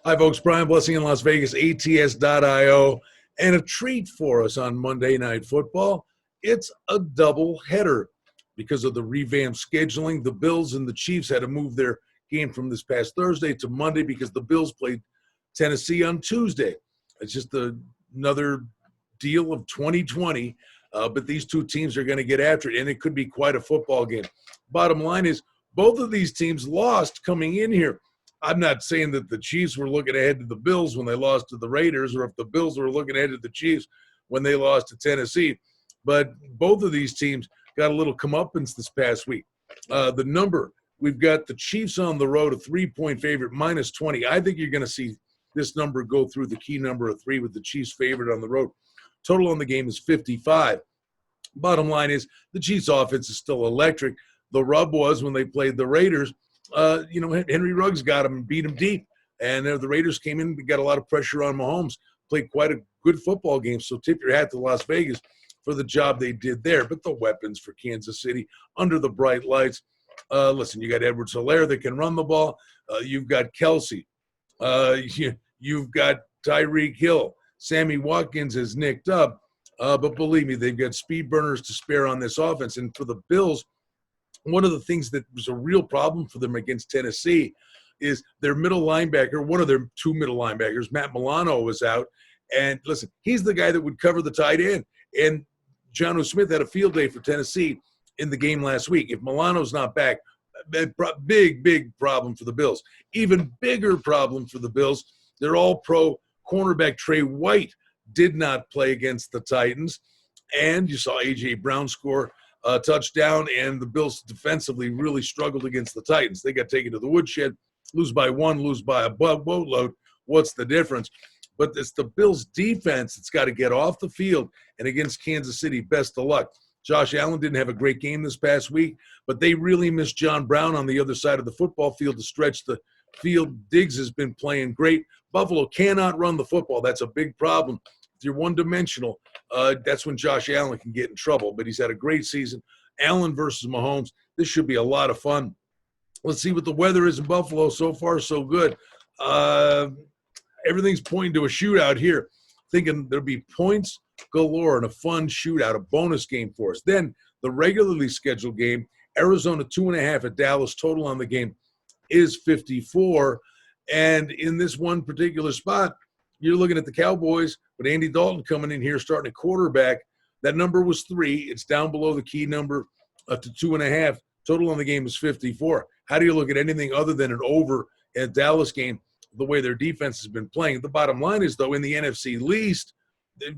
Hi, folks. Brian Blessing in Las Vegas, ATS.io. And a treat for us on Monday Night Football. It's a doubleheader because of the revamped scheduling. The Bills and the Chiefs had to move their game from this past Thursday to Monday because the Bills played Tennessee on Tuesday. It's just another deal of 2020, but these two teams are going to get after it, and it could be quite a football game. Bottom line is both of these teams lost coming in here. I'm not saying that the Chiefs were looking ahead to the Bills when they lost to the Raiders, or if the Bills were looking ahead to the Chiefs when they lost to Tennessee, but both of these teams got a little comeuppance this past week. The number, we've got the Chiefs on the road, a 3-point favorite, minus 20. I think you're going to see this number go through the key number of 3 with the Chiefs favorite on the road. Total on the game is 55. Bottom line is the Chiefs offense is still electric. The rub was when they played the Raiders, Henry Ruggs got them and beat them deep. And the Raiders came in and got a lot of pressure on Mahomes, played quite a good football game. So tip your hat to Las Vegas for the job they did there. But the weapons for Kansas City under the bright lights. Listen, you got Edwards-Helaire that can run the ball. You've got Kelsey. You've got Tyreek Hill. Sammy Watkins is nicked up. But believe me, they've got speed burners to spare on this offense. And for the Bills, one of the things that was a real problem for them against Tennessee is their middle linebacker, one of their 2 middle linebackers, Matt Milano, was out. And listen, he's the guy that would cover the tight end. And Jonnu Smith had a field day for Tennessee in the game last week. If Milano's not back, big problem for the Bills. Even bigger problem for the Bills, their all-pro cornerback Trey White did not play against the Titans. And you saw A.J. Brown score a touchdown, and the Bills defensively really struggled against the Titans. They got taken to the woodshed, lose by 1, lose by a boatload. What's the difference? But it's the Bills' defense that's got to get off the field, and against Kansas City, best of luck. Josh Allen didn't have a great game this past week, but they really missed John Brown on the other side of the football field to stretch the field. Diggs has been playing great. Buffalo cannot run the football. That's a big problem. If you're one-dimensional, that's when Josh Allen can get in trouble. But he's had a great season. Allen versus Mahomes. This should be a lot of fun. Let's see what the weather is in Buffalo. So far, so good. Everything's pointing to a shootout here. Thinking there'll be points galore and a fun shootout, a bonus game for us. Then the regularly scheduled game, Arizona 2.5 at Dallas. Total on the game is 54. And in this one particular spot, you're looking at the Cowboys with Andy Dalton coming in here starting at quarterback. That number was 3. It's down below the key number to 2.5. Total on the game is 54. How do you look at anything other than an over at Dallas game, the way their defense has been playing? The bottom line is, though, in the NFC least,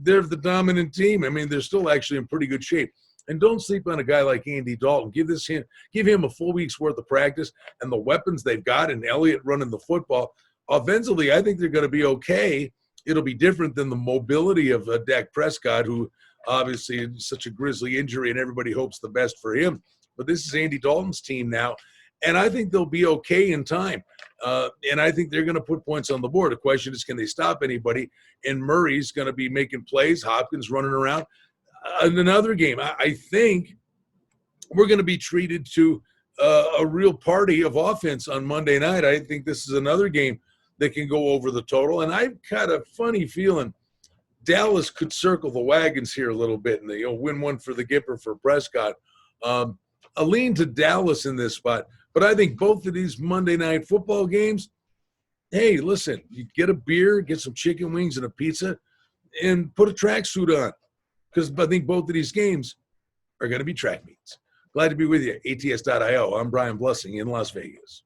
they're the dominant team. I mean, they're still actually in pretty good shape. And don't sleep on a guy like Andy Dalton. Give him a full week's worth of practice and the weapons they've got, and Elliott running the football. Offensively, I think they're going to be okay. It'll be different than the mobility of Dak Prescott, who obviously is such a grisly injury, and everybody hopes the best for him. But this is Andy Dalton's team now, and I think they'll be okay in time. And I think they're going to put points on the board. The question is, can they stop anybody? And Murray's going to be making plays. Hopkins running around. In another game, I think we're going to be treated to a real party of offense on Monday night. I think this is another game that can go over the total. And I've got a funny feeling Dallas could circle the wagons here a little bit and win one for the Gipper for Prescott. A lean to Dallas in this spot. But I think both of these Monday Night Football games, hey, listen, you get a beer, get some chicken wings and a pizza, and put a tracksuit on. Because I think both of these games are going to be track meets. Glad to be with you. ATS.io. I'm Brian Blessing in Las Vegas.